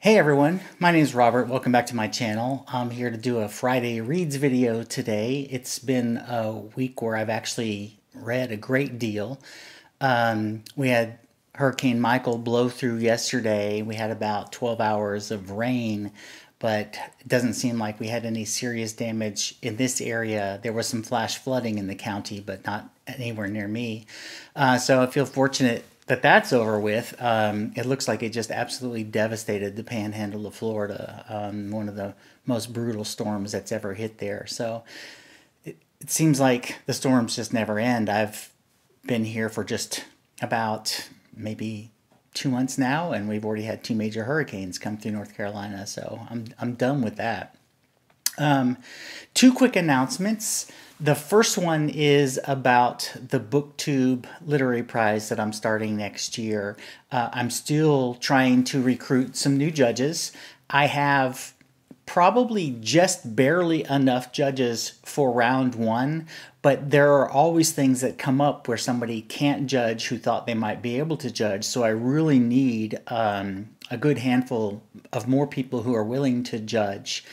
Hey everyone, my name is Robert. Welcome back to my channel. I'm here to do a Friday Reads video today. It's been a week where I've actually read a great deal. We had Hurricane Michael blow through yesterday. We had about 12 hours of rain, but it doesn't seem like we had any serious damage in this area. There was some flash flooding in the county, but not anywhere near me. So I feel fortunate that that's over with. It looks like it just absolutely devastated the panhandle of Florida, one of the most brutal storms that's ever hit there. So it seems like the storms just never end. I've been here for just about maybe 2 months now, and we've already had two major hurricanes come through North Carolina, so I'm done with that. Two quick announcements. The first one is about the BookTube Literary Prize that I'm starting next year. I'm still trying to recruit some new judges. I have probably just barely enough judges for round one, but there are always things that come up where somebody can't judge who thought they might be able to judge. So I really need a good handful of more people who are willing to judge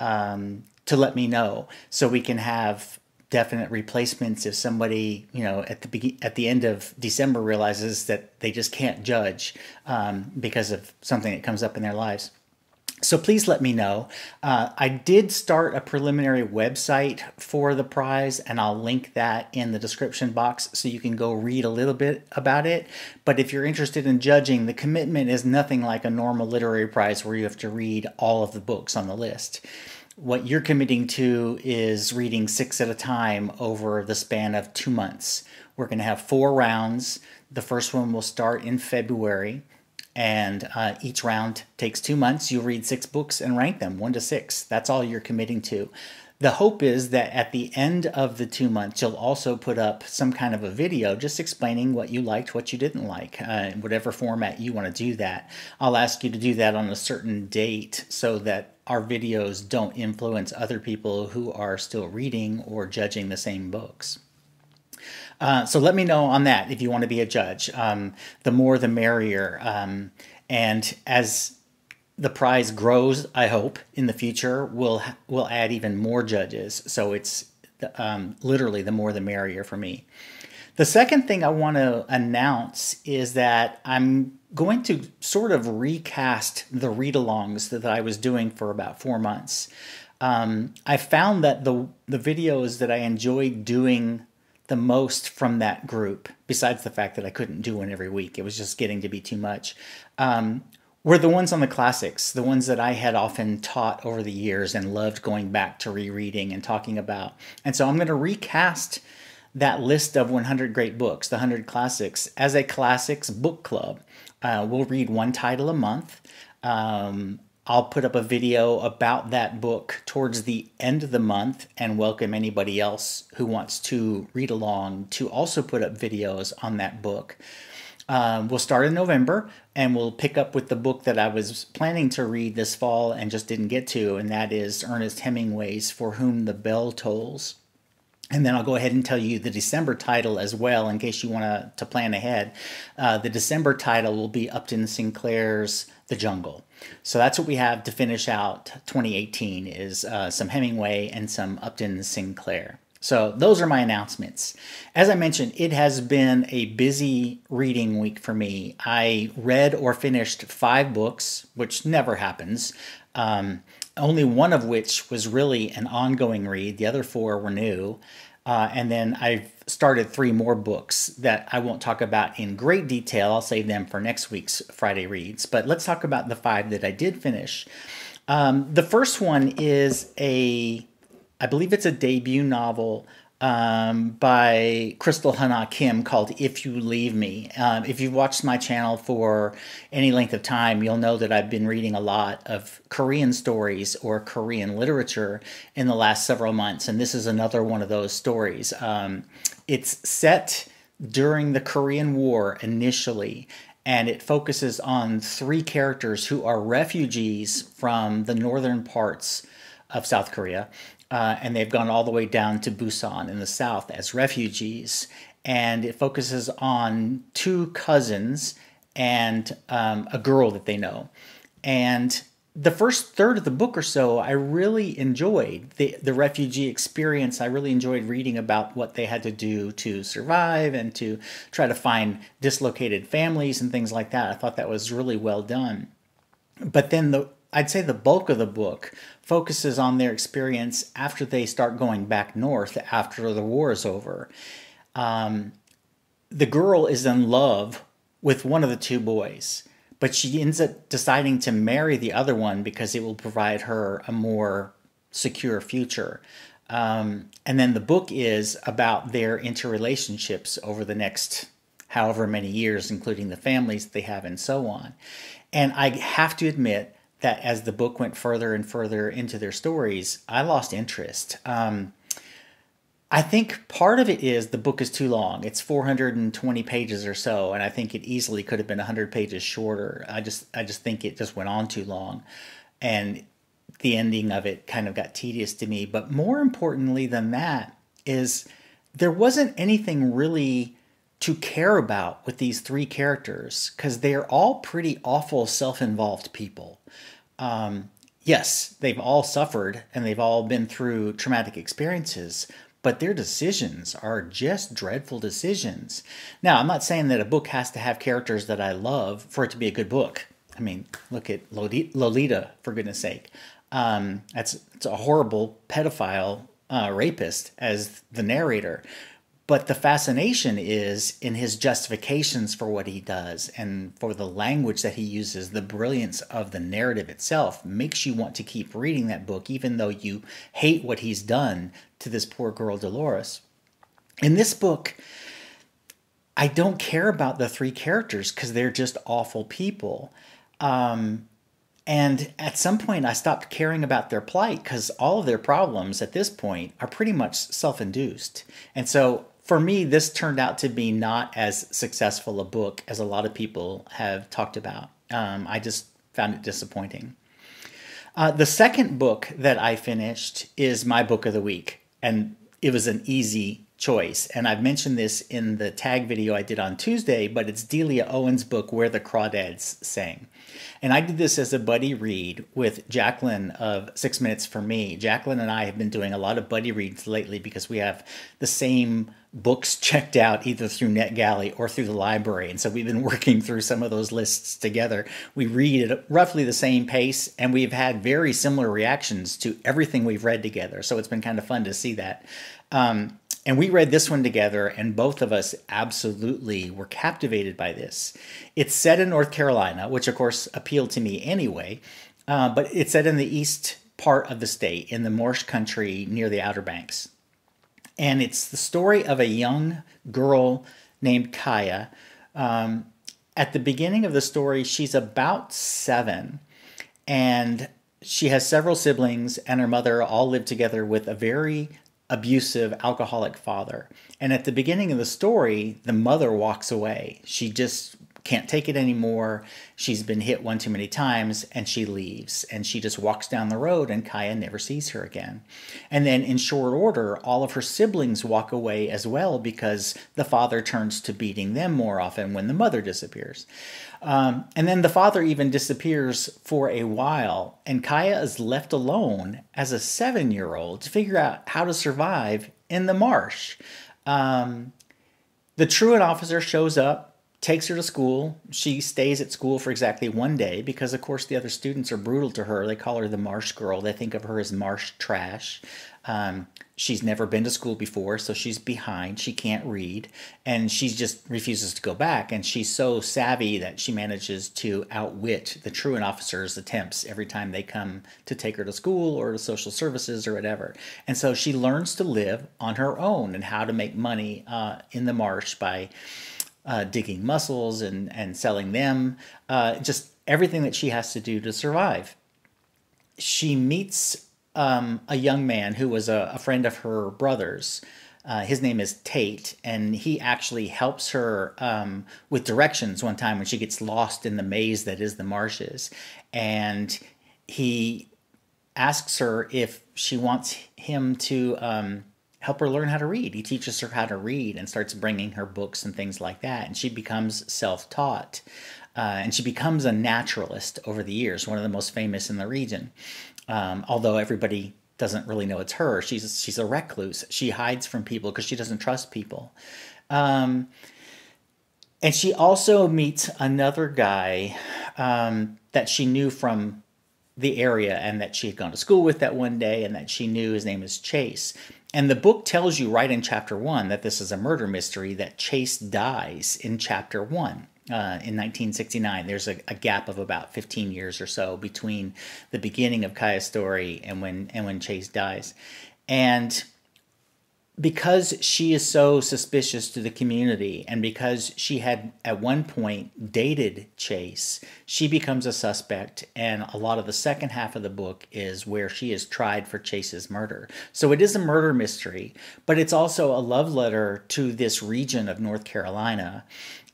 to let me know, so we can have definite replacements if somebody, at the end of December realizes that they just can't judge because of something that comes up in their lives. So please let me know. I did start a preliminary website for the prize, and I'll link that in the description box so you can go read a little bit about it. But if you're interested in judging, the commitment is nothing like a normal literary prize where you have to read all of the books on the list. What you're committing to is reading 6 at a time over the span of 2 months. We're going to have 4 rounds. The first one will start in February, and each round takes 2 months. You'll read 6 books and rank them 1 to 6. That's all you're committing to. The hope is that at the end of the 2 months, you'll also put up some kind of a video just explaining what you liked, what you didn't like, in whatever format you want to do that. I'll ask you to do that on a certain date so that our videos don't influence other people who are still reading or judging the same books. So let me know on that if you want to be a judge. The more the merrier. And as the prize grows, I hope, in the future, we'll add even more judges. So it's literally the more the merrier for me. The second thing I want to announce is that I'm going to sort of recast the read-alongs that I was doing for about 4 months. I found that the videos that I enjoyed doing the most from that group, besides the fact that I couldn't do one every week, it was just getting to be too much, were the ones on the classics, the ones that I had often taught over the years and loved going back to rereading and talking about. And so I'm going to recast that list of 100 great books, the 100 classics, as a classics book club. We'll read one title a month. I'll put up a video about that book towards the end of the month and welcome anybody else who wants to read along to also put up videos on that book. We'll start in November, and we'll pick up with the book that I was planning to read this fall and just didn't get to, and that is Ernest Hemingway's For Whom the Bell Tolls. And then I'll go ahead and tell you the December title as well, in case you want to plan ahead. The December title will be Upton Sinclair's The Jungle. So that's what we have to finish out 2018 is some Hemingway and some Upton Sinclair. So those are my announcements. As I mentioned, it has been a busy reading week for me. I read or finished 5 books, which never happens. Only one of which was really an ongoing read. The other 4 were new. And then I've started 3 more books that I won't talk about in great detail. I'll save them for next week's Friday Reads. But let's talk about the 5 that I did finish. The first one is I believe it's a debut novel by Crystal Hana Kim called If You Leave Me. If you've watched my channel for any length of time, you'll know that I've been reading a lot of Korean stories or Korean literature in the last several months, and this is another one of those stories. It's set during the Korean War initially, and it focuses on 3 characters who are refugees from the northern parts of South Korea. And they've gone all the way down to Busan in the south as refugees. And it focuses on 2 cousins and a girl that they know. And the first third of the book or so, I really enjoyed the refugee experience. I really enjoyed reading about what they had to do to survive and to try to find dislocated families and things like that. I thought that was really well done. But then I'd say the bulk of the book focuses on their experience after they start going back north after the war is over. The girl is in love with one of the two boys, but she ends up deciding to marry the other one because it will provide her a more secure future. And then the book is about their interrelationships over the next however many years, including the families they have and so on. And I have to admit that as the book went further and further into their stories, I lost interest. I think part of it is the book is too long. It's 420 pages or so, and I think it easily could have been 100 pages shorter. I just think it just went on too long, and the ending of it kind of got tedious to me. But more importantly than that is there wasn't anything really to care about with these three characters because they're all pretty awful, self-involved people. Yes, they've all suffered and they've all been through traumatic experiences, but their decisions are just dreadful decisions. Now, I'm not saying that a book has to have characters that I love for it to be a good book. I mean, look at Lolita, for goodness sake. It's a horrible pedophile rapist as the narrator. But the fascination is in his justifications for what he does and for the language that he uses. The brilliance of the narrative itself makes you want to keep reading that book, even though you hate what he's done to this poor girl, Dolores. In this book, I don't care about the three characters because they're just awful people. And at some point, I stopped caring about their plight because all of their problems at this point are pretty much self-induced. And so for me, this turned out to be not as successful a book as a lot of people have talked about. I just found it disappointing. The second book that I finished is my book of the week, and it was an easy choice. And I've mentioned this in the tag video I did on Tuesday, but it's Delia Owens' book, Where the Crawdads Sang. And I did this as a buddy read with Jaclyn of 6 Minutes for Me. Jaclyn and I have been doing a lot of buddy reads lately because we have the same books checked out either through NetGalley or through the library. And so we've been working through some of those lists together. We read at roughly the same pace, and we've had very similar reactions to everything we've read together. So it's been kind of fun to see that. And we read this one together, and both of us absolutely were captivated by this. It's set in North Carolina, which of course appealed to me anyway, but it's set in the east part of the state, in the marsh country near the Outer Banks. And it's the story of a young girl named Kaya. At the beginning of the story, she's about 7, and she has several siblings, and her mother all live together with a very abusive alcoholic father. And at the beginning of the story, the mother walks away. She just can't take it anymore. She's been hit one too many times, and she leaves. And she just walks down the road, and Kaya never sees her again. And then in short order, all of her siblings walk away as well because the father turns to beating them more often when the mother disappears. And then the father even disappears for a while, and Kaya is left alone as a 7-year-old to figure out how to survive in the marsh. The truant officer shows up, takes her to school. She stays at school for exactly 1 day because, of course, the other students are brutal to her. They call her the marsh girl. They think of her as marsh trash. She's never been to school before, so she's behind. She can't read, and she just refuses to go back. And she's so savvy that she manages to outwit the truant officer's attempts every time they come to take her to school or to social services or whatever. And so she learns to live on her own and how to make money in the marsh by digging mussels and selling them, just everything that she has to do to survive. She meets a young man who was a friend of her brother's. His name is Tate, and he actually helps her with directions one time when she gets lost in the maze that is the marshes. And he asks her if she wants him to help her learn how to read. He teaches her how to read and starts bringing her books and things like that, and she becomes self-taught. And she becomes a naturalist over the years, one of the most famous in the region. Although everybody doesn't really know it's her. She's a recluse. She hides from people because she doesn't trust people. And she also meets another guy that she knew from the area and that she had gone to school with that one day, and that she knew his name is Chase. And the book tells you right in chapter 1 that this is a murder mystery, that Chase dies in chapter 1. In 1969, there's a gap of about 15 years or so between the beginning of Kaya's story and when Chase dies. And because she is so suspicious to the community, and because she had at one point dated Chase, she becomes a suspect, and a lot of the second half of the book is where she is tried for Chase's murder. So it is a murder mystery, but it's also a love letter to this region of North Carolina.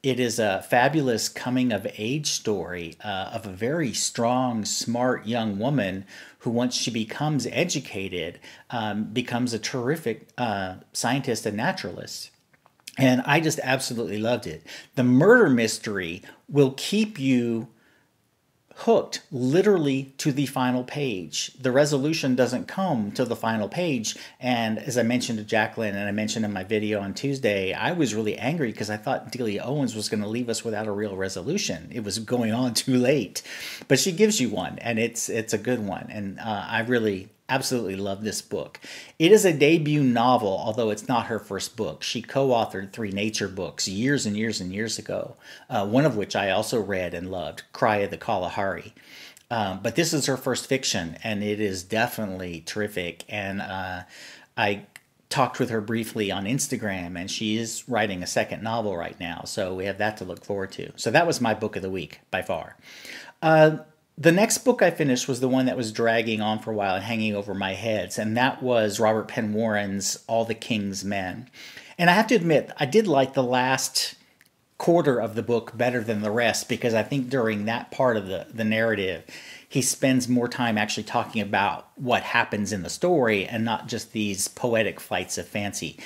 It is a fabulous coming-of-age story of a very strong, smart young woman who, once she becomes educated, becomes a terrific scientist and naturalist. And I just absolutely loved it. The murder mystery will keep you hooked literally to the final page. The resolution doesn't come to the final page. And as I mentioned to Jaclyn, and I mentioned in my video on Tuesday, I was really angry because I thought Delia Owens was going to leave us without a real resolution. It was going on too late. But she gives you one, and it's a good one. And I really absolutely love this book. It is a debut novel, although it's not her first book. She co-authored 3 nature books years and years and years ago, one of which I also read and loved, Cry of the Kalahari. But this is her first fiction, and it is definitely terrific. And I talked with her briefly on Instagram, and she is writing a second novel right now, so we have that to look forward to. So that was my book of the week, by far. The next book I finished was the one that was dragging on for a while and hanging over my head, and that was Robert Penn Warren's All the King's Men. And I have to admit, I did like the last quarter of the book better than the rest, because I think during that part of the narrative, he spends more time actually talking about what happens in the story and not just these poetic flights of fancy.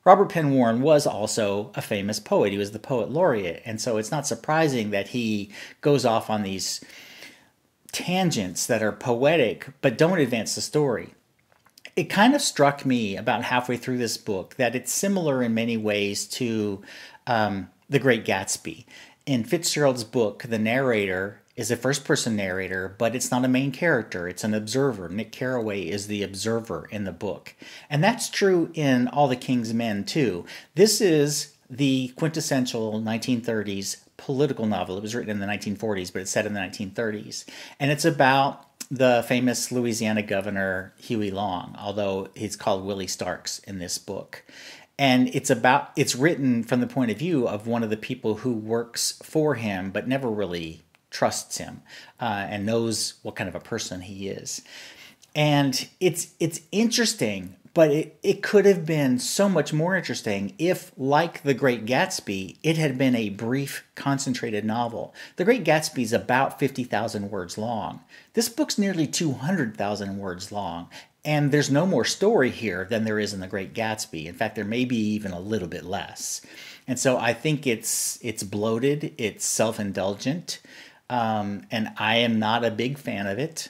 Robert Penn Warren was also a famous poet. He was the poet laureate, and so it's not surprising that he goes off on these tangents that are poetic but don't advance the story. It kind of struck me about halfway through this book that it's similar in many ways to The Great Gatsby. In Fitzgerald's book, the narrator is a first-person narrator, but it's not a main character. It's an observer. Nick Carraway is the observer in the book. And that's true in All the King's Men, too. This is the quintessential 1930s political novel. It was written in the 1940s, but it's set in the 1930s. And it's about the famous Louisiana governor, Huey Long, although he's called Willie Starks in this book. And it's written from the point of view of one of the people who works for him, but never really trusts him and knows what kind of a person he is. And it's interesting, but it could have been so much more interesting if, like The Great Gatsby, it had been a brief, concentrated novel. The Great Gatsby is about 50,000 words long. This book's nearly 200,000 words long, and there's no more story here than there is in The Great Gatsby. In fact, there may be even a little bit less. And so I think it's bloated, it's self-indulgent, and I am not a big fan of it.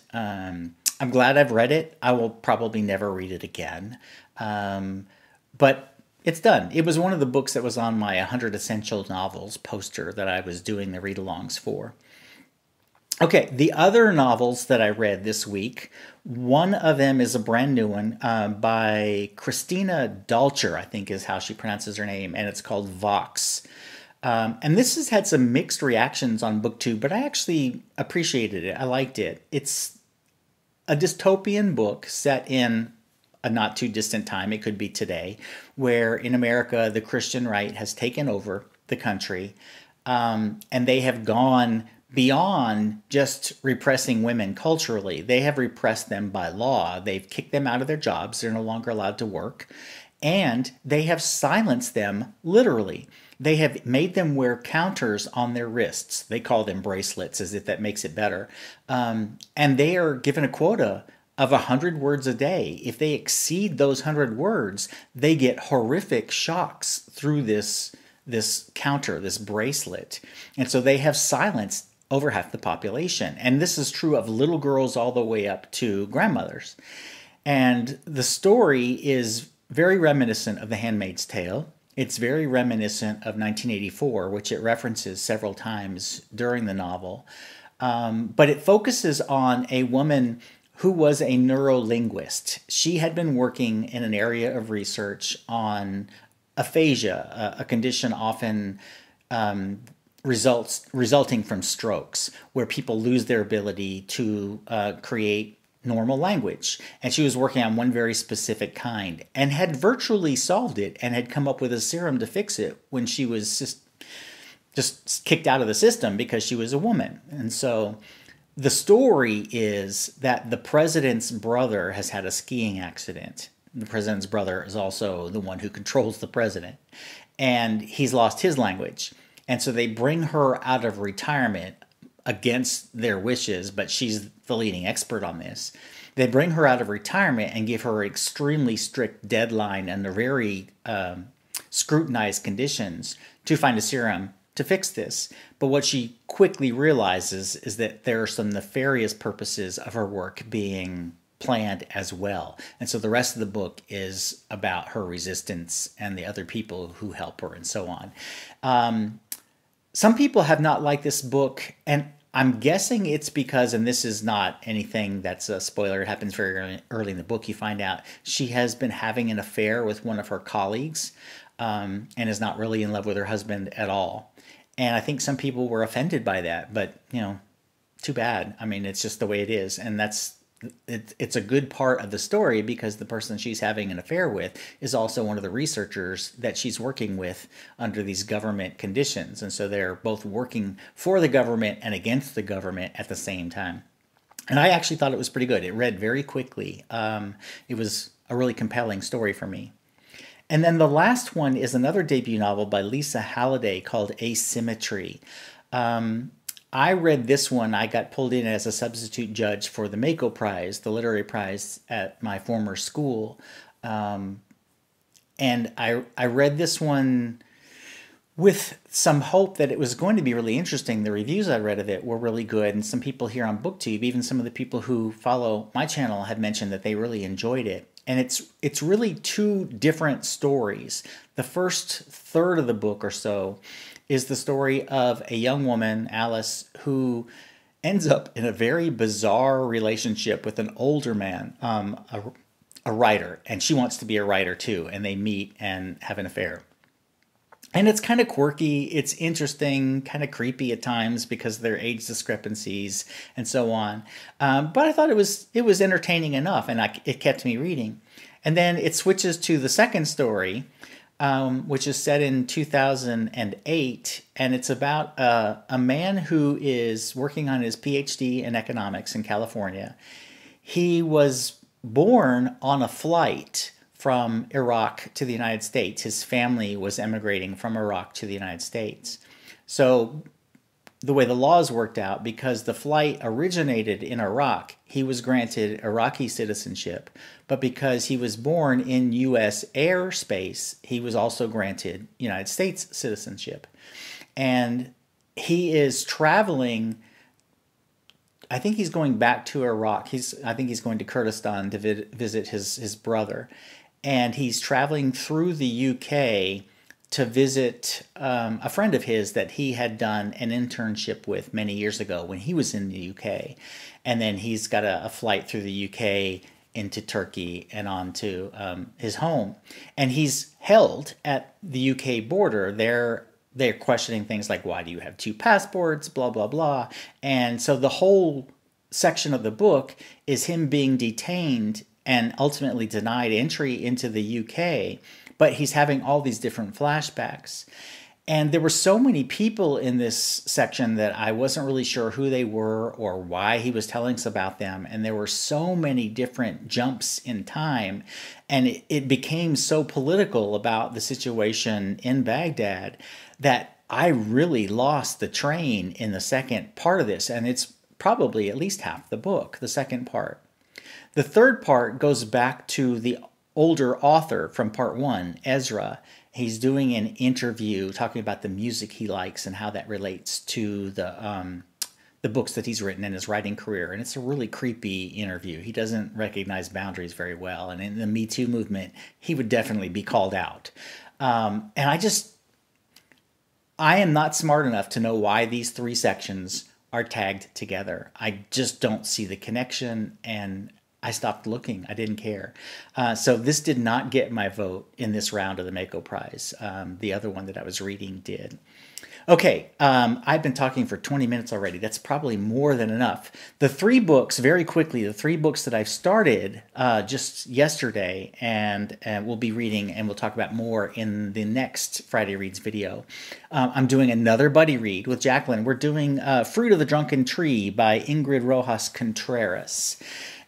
I'm glad I've read it. I will probably never read it again. But it's done. It was one of the books that was on my 100 Essential Novels poster that I was doing the read-alongs for. Okay, the other novels that I read this week, one of them is a brand new one by Christina Dalcher, I think is how she pronounces her name, and it's called Vox. And this has had some mixed reactions on BookTube, but I actually appreciated it. I liked it. It's a dystopian book set in a not too distant time, it could be today, where in America the Christian right has taken over the country, and they have gone beyond just repressing women culturally. They have repressed them by law. They've kicked them out of their jobs. They're no longer allowed to work. And they have silenced them literally. They have made them wear counters on their wrists. They call them bracelets, as if that makes it better. And they are given a quota of 100 words a day. If they exceed those 100 words, they get horrific shocks through this this counter, this bracelet. And so they have silenced over half the population. And this is true of little girls all the way up to grandmothers. And the story is very reminiscent of The Handmaid's Tale. It's very reminiscent of 1984, which it references several times during the novel. But it focuses on a woman who was a neurolinguist. She had been working in an area of research on aphasia, a condition often resulting from strokes, where people lose their ability to create normal language. And she was working on one very specific kind and had virtually solved it and had come up with a serum to fix it when she was just kicked out of the system because she was a woman. And so the story is that the president's brother has had a skiing accident. The president's brother is also the one who controls the president. And he's lost his language. And so they bring her out of retirement against their wishes, but she's the leading expert on this. They bring her out of retirement and give her an extremely strict deadline under very scrutinized conditions to find a serum to fix this. But what she quickly realizes is that there are some nefarious purposes of her work being planned as well. And so the rest of the book is about her resistance and the other people who help her and so on. Some people have not liked this book, and I'm guessing it's because, and this is not anything that's a spoiler, it happens very early in the book, you find out she has been having an affair with one of her colleagues and is not really in love with her husband at all. And I think some people were offended by that, but, you know, too bad. I mean, it's just the way it is. And it's a good part of the story because the person she's having an affair with is also one of the researchers that she's working with under these government conditions. And so they're both working for the government and against the government at the same time. And I actually thought it was pretty good. It read very quickly. It was a really compelling story for me. And then the last one is another debut novel by Lisa Halliday called Asymmetry. I read this one. I got pulled in as a substitute judge for the Mako Prize, the literary prize at my former school. And I read this one with some hope that it was going to be really interesting. The reviews I read of it were really good, and some people here on BookTube, even some of the people who follow my channel, had mentioned that they really enjoyed it. And it's really two different stories. The first third of the book or so is the story of a young woman, Alice, who ends up in a very bizarre relationship with an older man, a writer, and she wants to be a writer too, and they meet and have an affair. And it's kind of quirky, it's interesting, kind of creepy at times because of their age discrepancies and so on. But I thought it was entertaining enough, and it kept me reading. And then it switches to the second story, which is set in 2008, and it's about a man who is working on his PhD in economics in California. He was born on a flight from Iraq to the United States. His family was emigrating from Iraq to the United States. So the way the laws worked out, because the flight originated in Iraq, he was granted Iraqi citizenship. But because he was born in U.S. airspace, he was also granted United States citizenship. And he is traveling. I think he's going back to Iraq. I think he's going to Kurdistan to visit his brother. And he's traveling through the UK to visit a friend of his that he had done an internship with many years ago when he was in the UK. And then he's got a flight through the UK into Turkey and on to his home. And he's held at the UK border. They're questioning things like, why do you have two passports, blah, blah, blah. And so the whole section of the book is him being detained and ultimately denied entry into the UK, but he's having all these different flashbacks. And there were so many people in this section that I wasn't really sure who they were or why he was telling us about them. And there were so many different jumps in time, and it became so political about the situation in Baghdad that I really lost the train in the second part of this. And it's probably at least half the book, the second part. The third part goes back to the older author from part one, Ezra. He's doing an interview talking about the music he likes and how that relates to the books that he's written in his writing career. And it's a really creepy interview. He doesn't recognize boundaries very well. And in the Me Too movement, he would definitely be called out. And I am not smart enough to know why these three sections are tagged together. I just don't see the connection, and I stopped looking. I didn't care. So this did not get my vote in this round of the Mako Prize. The other one that I was reading did. Okay, I've been talking for 20 minutes already. That's probably more than enough. The three books, very quickly, the three books that I've started just yesterday and we'll be reading, and we'll talk about more in the next Friday Reads video. I'm doing another buddy read with Jaclyn. We're doing Fruit of the Drunken Tree by Ingrid Rojas Contreras.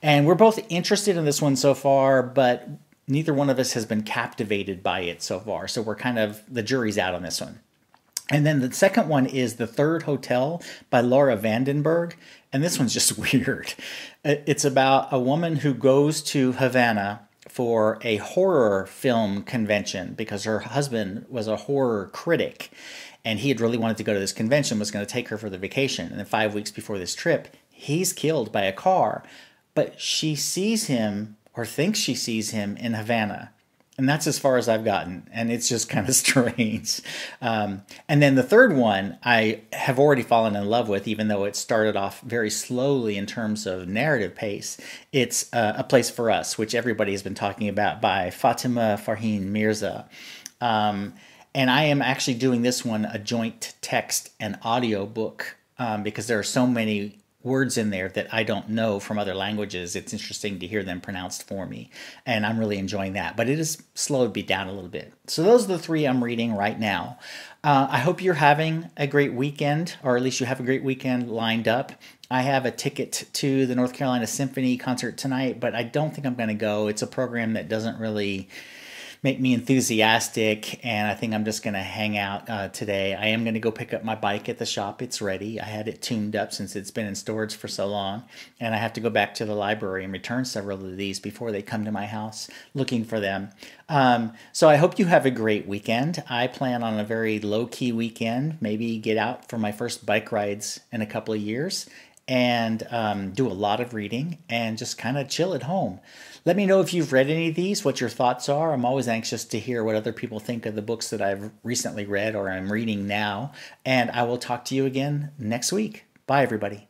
And we're both interested in this one so far, but neither one of us has been captivated by it so far. So we're kind of, the jury's out on this one. And then the second one is The Third Hotel by Laura Vandenberg. And this one's just weird. It's about a woman who goes to Havana for a horror film convention because her husband was a horror critic. And he had really wanted to go to this convention, was going to take her for the vacation. And then 5 weeks before this trip, he's killed by a car. But she sees him, or thinks she sees him, in Havana. And that's as far as I've gotten. And it's just kind of strange. And then the third one I have already fallen in love with, even though it started off very slowly in terms of narrative pace. It's A Place for Us, which everybody has been talking about, by Fatima Farheen Mirza. And I am actually doing this one a joint text and audio book because there are so many words in there that I don't know from other languages. It's interesting to hear them pronounced for me, and I'm really enjoying that. But it has slowed me down a little bit. So those are the three I'm reading right now. I hope you're having a great weekend, or at least you have a great weekend lined up. I have a ticket to the North Carolina Symphony concert tonight, but I don't think I'm going to go. It's a program that doesn't really make me enthusiastic, and I think I'm just going to hang out today. I am going to go pick up my bike at the shop. It's ready. I had it tuned up since it's been in storage for so long, and I have to go back to the library and return several of these before they come to my house, looking for them. So I hope you have a great weekend. I plan on a very low-key weekend, maybe get out for my first bike rides in a couple of years, and do a lot of reading and just kind of chill at home. Let me know if you've read any of these, what your thoughts are. I'm always anxious to hear what other people think of the books that I've recently read or I'm reading now. And I will talk to you again next week. Bye, everybody.